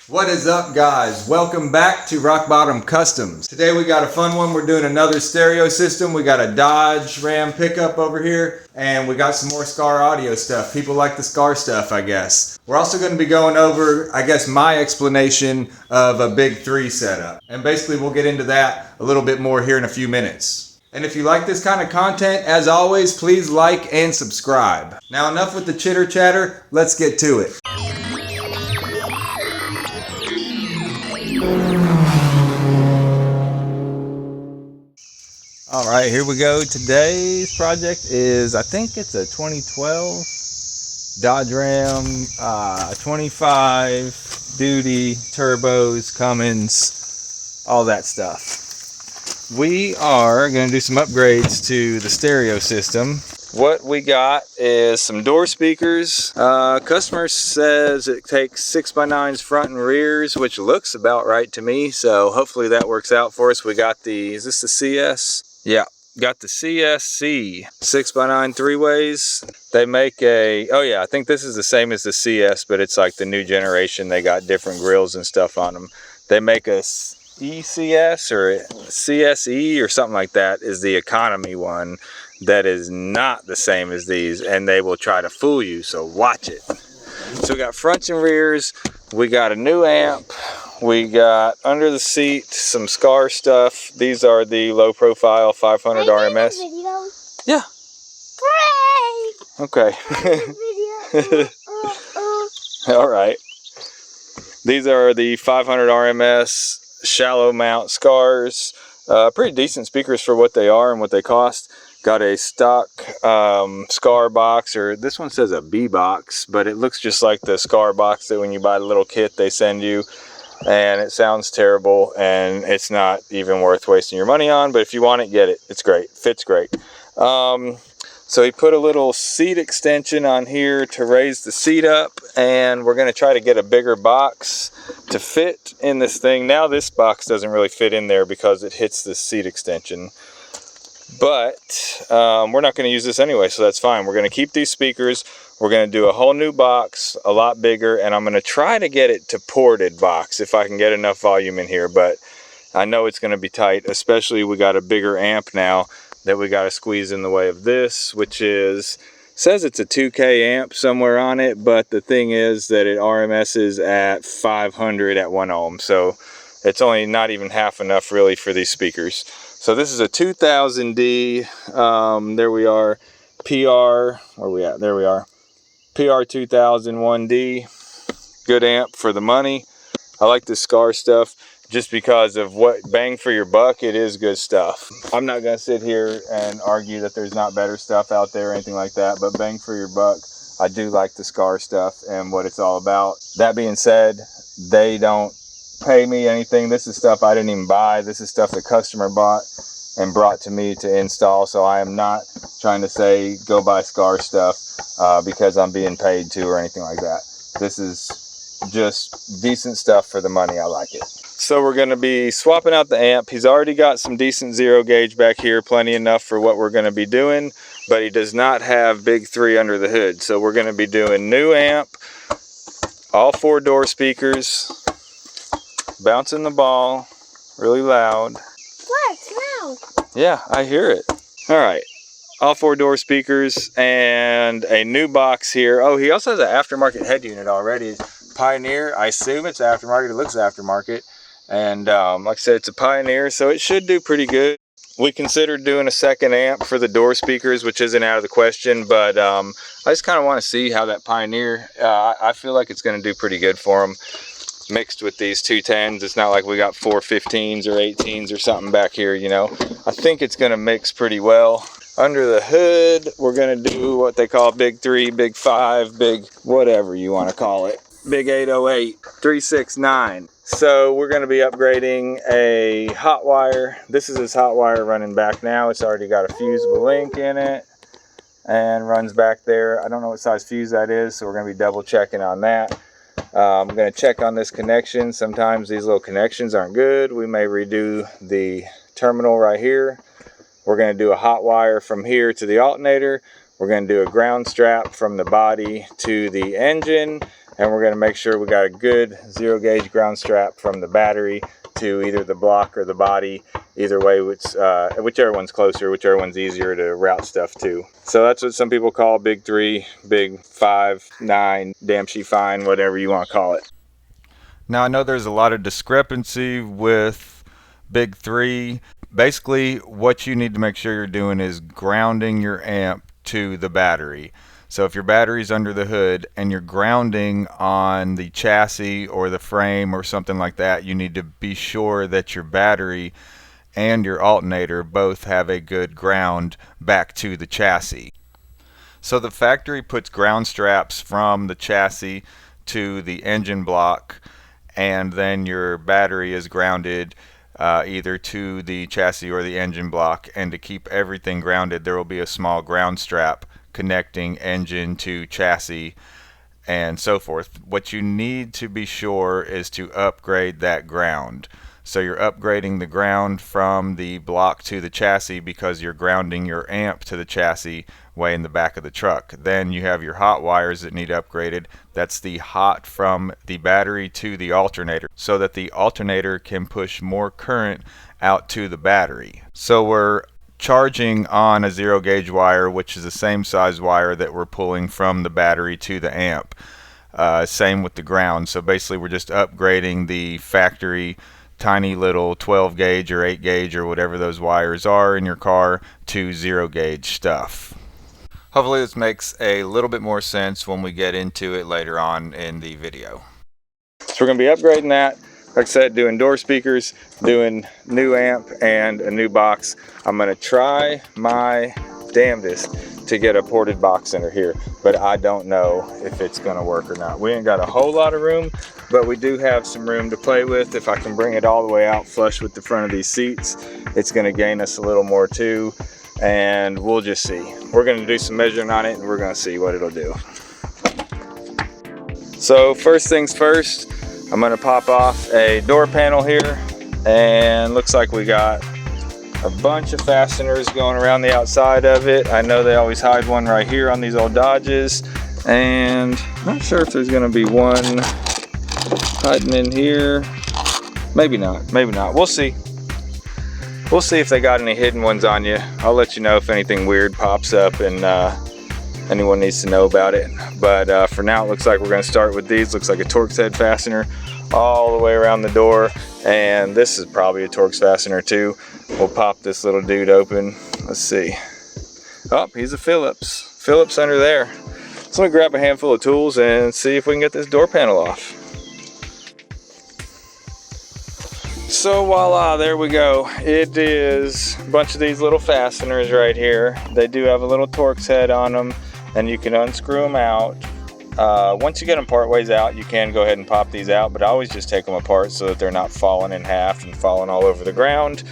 What is up, guys? Welcome back to Rock Bottom Customs. Today we got a fun one. We're doing another stereo system. We got a Dodge Ram pickup over here, and we got some more Skar audio stuff. People like the Skar stuff, I guess. We're also going to be going over, I guess, my explanation of a Big 3 setup. And basically we'll get into that a little bit more here in a few minutes. And if you like this kind of content, as always, please like and subscribe. Now enough with the chitter chatter, let's get to it. All right, here we go. Today's project is, I think it's a 2012 Dodge Ram, 25 duty, turbos, Cummins, all that stuff. We are going to do some upgrades to the stereo system. What we got is some door speakers. Customer says it takes 6x9s front and rears, which looks about right to me. So hopefully that works out for us. We got the, is this the CS? Yeah, got the CSC 6x9 three-ways. They make a, oh yeah, I think this is the same as the CS, but it's like the new generation. They got different grills and stuff on them. They make a ECS or CSE or something like that is the economy one that is not the same as these, and they will try to fool you, so watch it. So we got fronts and rears, we got a new amp, we got under the seat some Skar stuff. These are the low profile 500 RMS. Yeah. Okay. All right. These are the 500 RMS shallow mount Skars. Pretty decent speakers for what they are and what they cost. Got a stock Skar box, or this one says a B box, but it looks just like the Skar box that when you buy the little kit they send you, and it sounds terrible and it's not even worth wasting your money on, but if you want it, get it. It's great, fits great. So he put a little seat extension on here to raise the seat up, and we're going to try to get a bigger box to fit in this thing. Now this box doesn't really fit in there because it hits the seat extension, but we're not going to use this anyway, so that's fine. We're going to keep these speakers. We're going to do a whole new box, a lot bigger, and I'm going to try to get it to ported box if I can get enough volume in here, but I know it's going to be tight, especially we got a bigger amp now that we got to squeeze in the way of this, which is, says it's a 2K amp somewhere on it, but the thing is that it RMS's at 500 at 1 ohm, so it's only not even half enough really for these speakers. So this is a 2000D, there we are, PR, where are we at? There we are, PR 2001D, good amp for the money. I like this Skar stuff just because of what bang for your buck, it is good stuff. I'm not going to sit here and argue that there's not better stuff out there or anything like that, but bang for your buck, I do like the Skar stuff and what it's all about. That being said, they don't pay me anything. This is stuff I didn't even buy. This is stuff the customer bought and brought to me to install, so I am not trying to say go buy Skar stuff because I'm being paid to or anything like that. This is just decent stuff for the money. I like it. So we're going to be swapping out the amp. He's already got some decent zero gauge back here, plenty enough for what we're going to be doing, but he does not have Big 3 under the hood. So we're going to be doing new amp, all 4 door speakers, bouncing the ball really loud. What? Loud. Yeah, I hear it. All right, all 4 door speakers and a new box here. Oh, he also has an aftermarket head unit already. Pioneer, I assume it's aftermarket. It looks aftermarket, and like I said, it's a Pioneer, so it should do pretty good. We considered doing a second amp for the door speakers, which isn't out of the question, but I just kind of want to see how that Pioneer, I feel like it's going to do pretty good for them mixed with these 210s. It's not like we got 4 15s or 18s or something back here, you know. I think it's going to mix pretty well. Under the hood, we're going to do what they call Big 3, Big 5, Big whatever you want to call it. Big 808, 369. So we're going to be upgrading a hot wire. This is his hot wire running back now. It's already got a fusible link in it and runs back there. I don't know what size fuse that is, so we're going to be double checking on that. I'm going to check on this connection. Sometimes these little connections aren't good. We may redo the terminal right here. We're going to do a hot wire from here to the alternator. We're going to do a ground strap from the body to the engine, and we're going to make sure we got a good 0 gauge ground strap from the battery to either the block or the body. Either way, whichever one's closer, whichever one's easier to route stuff to. So that's what some people call big 3, big 5, 9, damn she fine, whatever you want to call it. Now I know there's a lot of discrepancy with big 3. Basically what you need to make sure you're doing is grounding your amp to the battery. So if your battery's under the hood and you're grounding on the chassis or the frame or something like that, you need to be sure that your battery and your alternator both have a good ground back to the chassis. So the factory puts ground straps from the chassis to the engine block, and then your battery is grounded either to the chassis or the engine block. And to keep everything grounded, there will be a small ground strap connecting engine to chassis and so forth. What you need to be sure is to upgrade that ground. So you're upgrading the ground from the block to the chassis because you're grounding your amp to the chassis way in the back of the truck. Then you have your hot wires that need upgraded. That's the hot from the battery to the alternator, so that the alternator can push more current out to the battery. So we're charging on a 0 gauge wire, which is the same size wire that we're pulling from the battery to the amp. Same with the ground. So basically we're just upgrading the factory tiny little 12 gauge or 8 gauge or whatever those wires are in your car to 0 gauge stuff. Hopefully this makes a little bit more sense when we get into it later on in the video. So we're going to be upgrading that. Like I said, doing door speakers, doing new amp and a new box. I'm going to try my damnedest to get a ported box under here, but I don't know if it's going to work or not. We ain't got a whole lot of room, but we do have some room to play with. If I can bring it all the way out flush with the front of these seats, it's going to gain us a little more too, and we'll just see. We're going to do some measuring on it and we're going to see what it'll do. So first things first, I'm going to pop off a door panel here, and looks like we got a bunch of fasteners going around the outside of it. I know they always hide one right here on these old Dodges, and I'm not sure if there's going to be one hiding in here. Maybe not, maybe not. We'll see. We'll see if they got any hidden ones on you. I'll let you know if anything weird pops up and anyone needs to know about it. But for now, it looks like we're going to start with these. Looks like a Torx head fastener all the way around the door, and this is probably a Torx fastener too. We'll pop this little dude open. Let's see. Oh, he's a Phillips. Phillips under there. So let me grab a handful of tools and see if we can get this door panel off. So voila, there we go. It is a bunch of these little fasteners right here. They do have a little Torx head on them, and you can unscrew them out. Once you get them part ways out, you can go ahead and pop these out, but I always just take them apart so that they're not falling in half and falling all over the ground.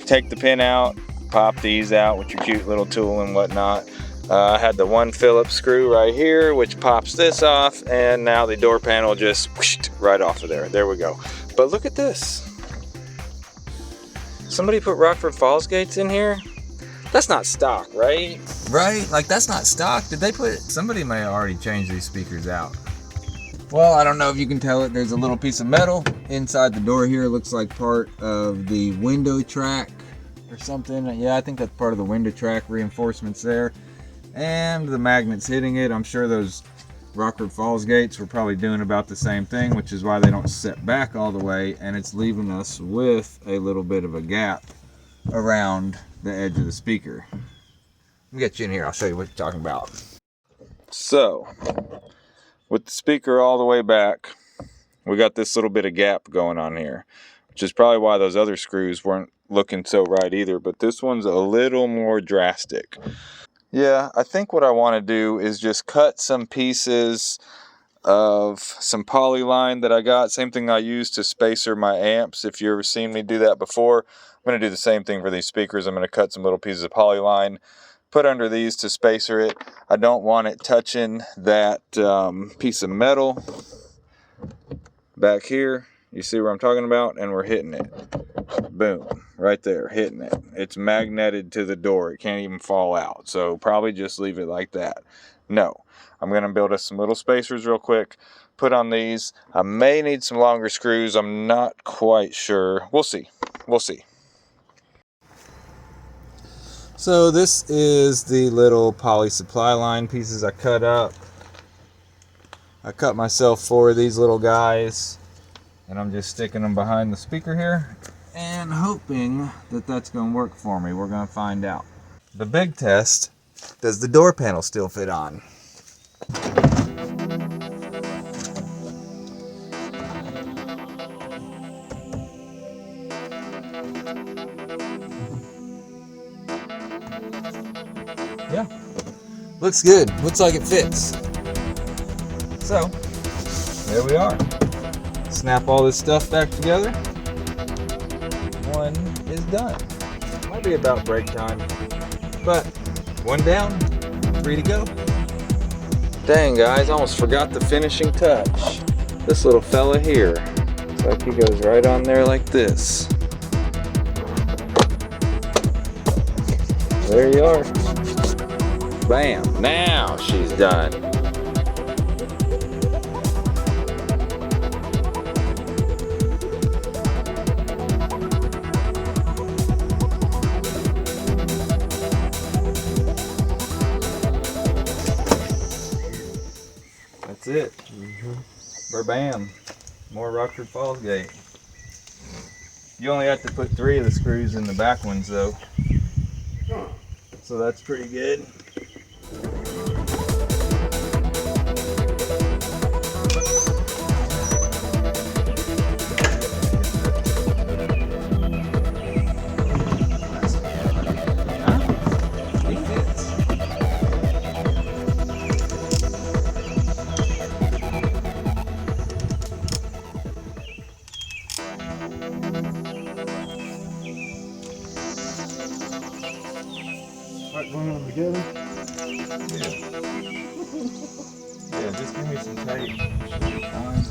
Take the pin out, pop these out with your cute little tool and whatnot. I had the one Phillips screw right here, which pops this off, and now the door panel just whooshed right off of there. There we go. But look at this. Somebody put Rockford Falls gates in here? That's not stock, right? Right? Like, that's not stock. Did they put... Somebody may have already changed these speakers out. Well, I don't know if you can tell it. There's a little piece of metal inside the door here. It looks like part of the window track or something. Yeah, I think that's part of the window track reinforcements there. And the magnets hitting it. I'm sure those Rockford Falls gates were probably doing about the same thing, which is why they don't set back all the way, and it's leaving us with a little bit of a gap around the edge of the speaker. Let me get you in here, I'll show you what you're talking about. So, with the speaker all the way back, we got this little bit of gap going on here, which is probably why those other screws weren't looking so right either, but this one's a little more drastic. Yeah, I think what I want to do is just cut some pieces of some polyline that I got. Same thing I use to spacer my amps. If you've ever seen me do that before, I'm going to do the same thing for these speakers. I'm going to cut some little pieces of polyline, put under these to spacer it. I don't want it touching that piece of metal back here. You see where I'm talking about? And we're hitting it. Boom. Right there. Hitting it. It's magneted to the door. It can't even fall out. So probably just leave it like that. No. I'm going to build us some little spacers real quick. put on these. I may need some longer screws. I'm not quite sure. We'll see. We'll see. So this is the little poly supply line pieces I cut up. I cut myself 4 of these little guys, and I'm just sticking them behind the speaker here and hoping that that's going to work for me. We're going to find out. The big test, does the door panel still fit on? Yeah, looks good. Looks like it fits. So, there we are. Snap all this stuff back together. One is done. Might be about break time, but 1 down, 3 to go. Dang guys, almost forgot the finishing touch. This little fella here. Looks like he goes right on there like this. There you are. Bam, now she's done. That's it. Bam. More Rockford Falls gate. You only have to put 3 of the screws in the back ones though. So that's pretty good. Like gluing them together? Yeah. Yeah, just give me some tape. Fine.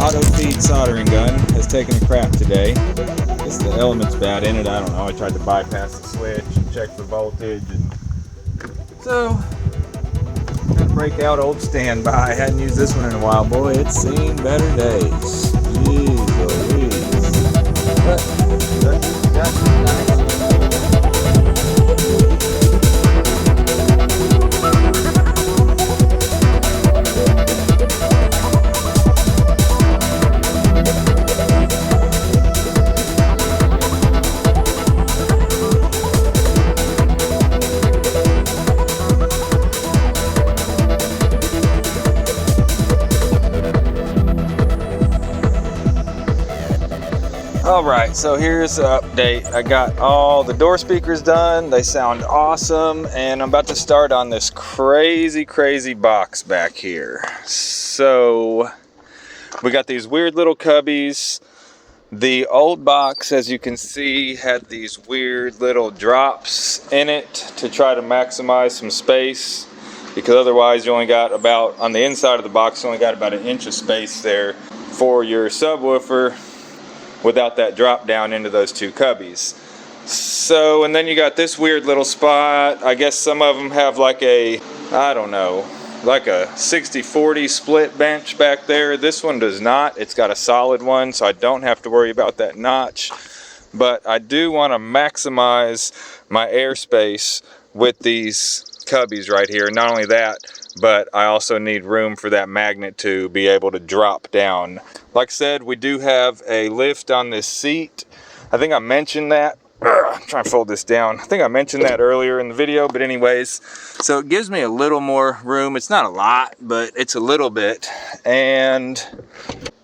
Auto feed soldering gun has taken a crap today. I guess the element's bad in it, I don't know. I tried to bypass the switch and check the voltage, and so gonna break out old standby. I hadn't used this one in a while. Boy, it's seen better days. Jeez Louise. But that's nice. Alright, so here's the update. I got all the door speakers done. They sound awesome, and I'm about to start on this crazy box back here. So we got these weird little cubbies. The old box, as you can see, had these weird little drops in it to try to maximize some space, because otherwise you only got about, on the inside of the box, you only got about 1 inch of space there for your subwoofer without that drop down into those 2 cubbies. So, and then you got this weird little spot. I guess some of them have like a, I don't know, like a 60-40 split bench back there. This one does not. It's got a solid one, so I don't have to worry about that notch. But I do want to maximize my airspace with these cubbies right here. Not only that, but I also need room for that magnet to be able to drop down. Like I said, we do have a lift on this seat. I think I mentioned that. I'm trying to fold this down. I think I mentioned that earlier in the video, but anyways, so it gives me a little more room. It's not a lot, but it's a little bit. And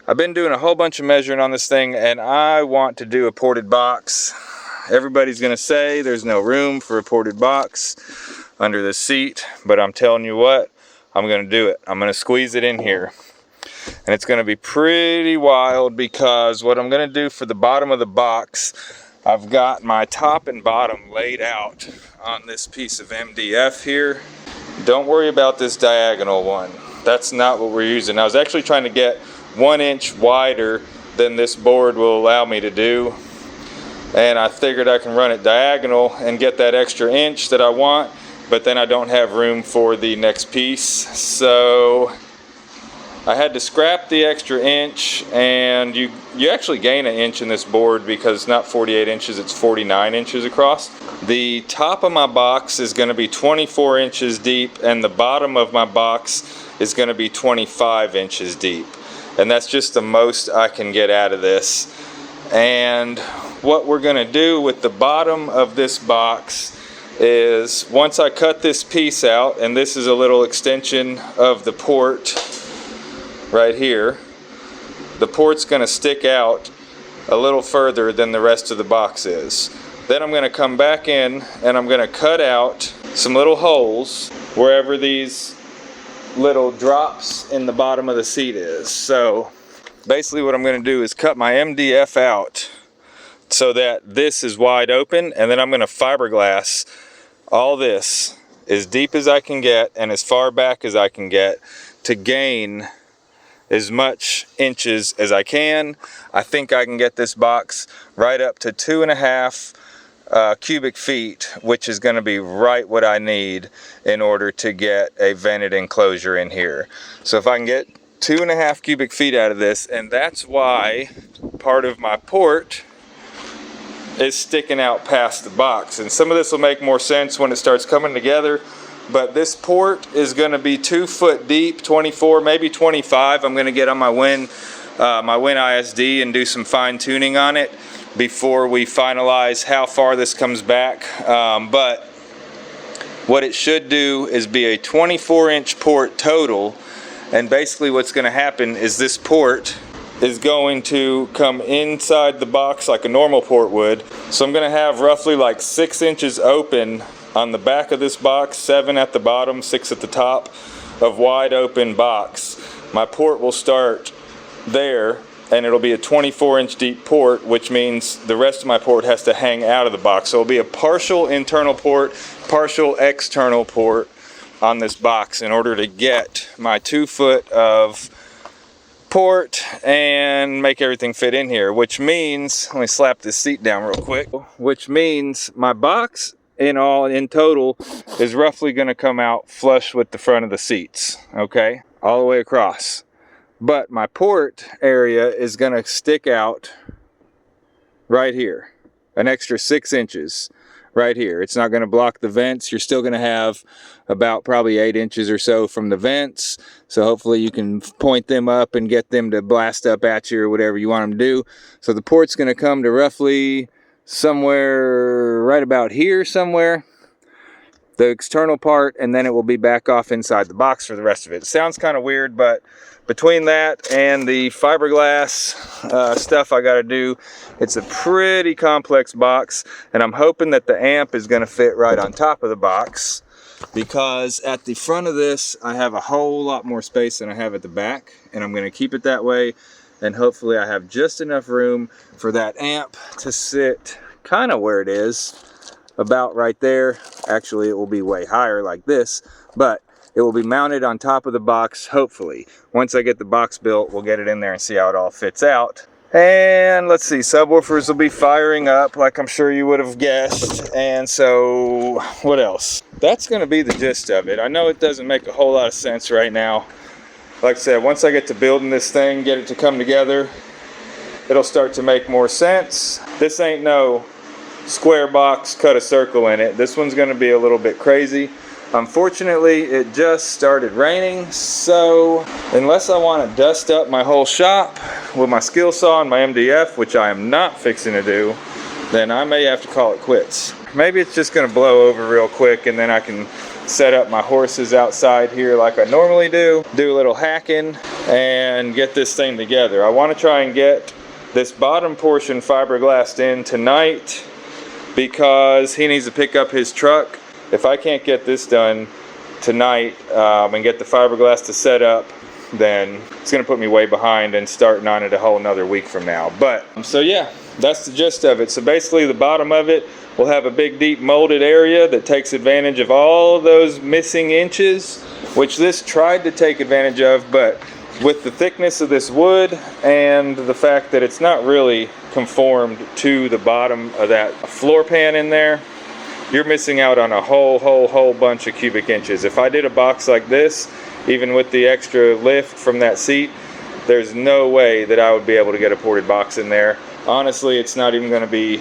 I've been doing a whole bunch of measuring on this thing, and I want to do a ported box. Everybody's gonna say there's no room for a ported box under the seat, but I'm telling you what, I'm gonna do it. I'm gonna squeeze it in here. And it's gonna be pretty wild, because what I'm gonna do for the bottom of the box, I've got my top and bottom laid out on this piece of MDF here. Don't worry about this diagonal one. That's not what we're using. I was actually trying to get 1 inch wider than this board will allow me to do. And I figured I can run it diagonal and get that extra inch that I want, but then I don't have room for the next piece. So I had to scrap the extra inch, and you actually gain an inch in this board because it's not 48 inches, it's 49 inches across. The top of my box is going to be 24 inches deep, and the bottom of my box is going to be 25 inches deep. And that's just the most I can get out of this. And what we're going to do with the bottom of this box is, once I cut this piece out, and this is a little extension of the port right here, the port's going to stick out a little further than the rest of the box is. Then I'm going to come back in and I'm going to cut out some little holes wherever these little drops in the bottom of the seat is. So basically what I'm going to do is cut my MDF out so that this is wide open, and then I'm going to fiberglass all this as deep as I can get and as far back as I can get to gain as much inches as I can. I think I can get this box right up to 2.5 cubic feet, which is going to be right what I need in order to get a vented enclosure in here. So if I can get 2.5 cubic feet out of this, and that's why part of my port is sticking out past the box. And some of this will make more sense when it starts coming together, but this port is going to be 2 foot deep, 24, maybe 25. I'm going to get on my Win ISD and do some fine tuning on it before we finalize how far this comes back. But what it should do is be a 24-inch port total, and basically what's going to happen is this port is going to come inside the box like a normal port would. So I'm going to have roughly like 6 inches open on the back of this box, 7 at the bottom, 6 at the top of wide open box. My port will start there, and it'll be a 24-inch deep port, which means the rest of my port has to hang out of the box. So it'll be a partial internal port, partial external port on this box in order to get my 2 foot of port and make everything fit in here, which means, let me slap this seat down real quick, which means my box in total is roughly going to come out flush with the front of the seats, okay, all the way across. But my port area is going to stick out right here, an extra 6 inches right here. It's not going to block the vents. You're still going to have about probably 8 inches or so from the vents. So hopefully you can point them up and get them to blast up at you or whatever you want them to do. So the port's going to come to roughly somewhere right about here somewhere, the external part, and then it will be back off inside the box for the rest of it. It sounds kind of weird, but between that and the fiberglass stuff I got to do, it's a pretty complex box, and I'm hoping that the amp is going to fit right on top of the box, because at the front of this I have a whole lot more space than I have at the back, and I'm going to keep it that way, and hopefully I have just enough room for that amp to sit kind of where it is, about right there. Actually, it will be way higher like this, but it will be mounted on top of the box, hopefully. Once I get the box built, we'll get it in there and see how it all fits out. And let's see, subwoofers will be firing up, like I'm sure you would have guessed. And so, what else? That's going to be the gist of it. I know it doesn't make a whole lot of sense right now. Like I said, once I get to building this thing, get it to come together, it'll start to make more sense. This ain't no square box, cut a circle in it. This one's going to be a little bit crazy. Unfortunately, it just started raining, so unless I want to dust up my whole shop with my skill saw and my MDF, which I am not fixing to do, then I may have to call it quits. Maybe it's just going to blow over real quick, and then I can set up my horses outside here like I normally do a little hacking, and get this thing together. I want to try and get this bottom portion fiberglassed in tonight, because he needs to pick up his truck. If I can't get this done tonight and get the fiberglass to set up, then it's going to put me way behind and starting on it a whole another week from now. But so yeah, That's the gist of it. So basically the bottom of it will have a big deep molded area that takes advantage of all those missing inches, which this tried to take advantage of, but with the thickness of this wood and the fact that it's not really conformed to the bottom of that floor pan in there, you're missing out on a whole bunch of cubic inches. If I did a box like this, even with the extra lift from that seat, there's no way that I would be able to get a ported box in there. Honestly, it's not even going to be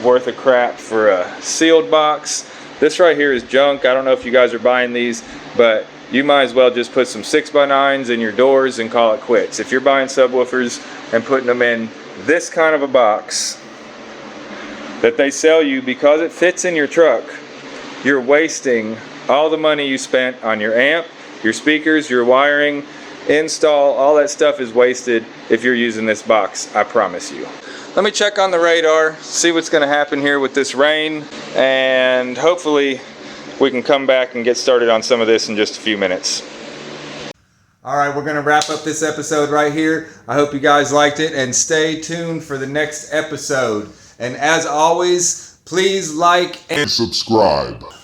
worth a crap for a sealed box. This right here is junk. I don't know if you guys are buying these, but you might as well just put some 6x9s in your doors and call it quits. If you're buying subwoofers and putting them in this kind of a box that they sell you because it fits in your truck, you're wasting all the money you spent on your amp, your speakers, your wiring, install. All that stuff is wasted if you're using this box, I promise you. Let me check on the radar, see what's going to happen here with this rain, and hopefully we can come back and get started on some of this in just a few minutes. All right, we're going to wrap up this episode right here. I hope you guys liked it, and stay tuned for the next episode. And as always, please like and subscribe.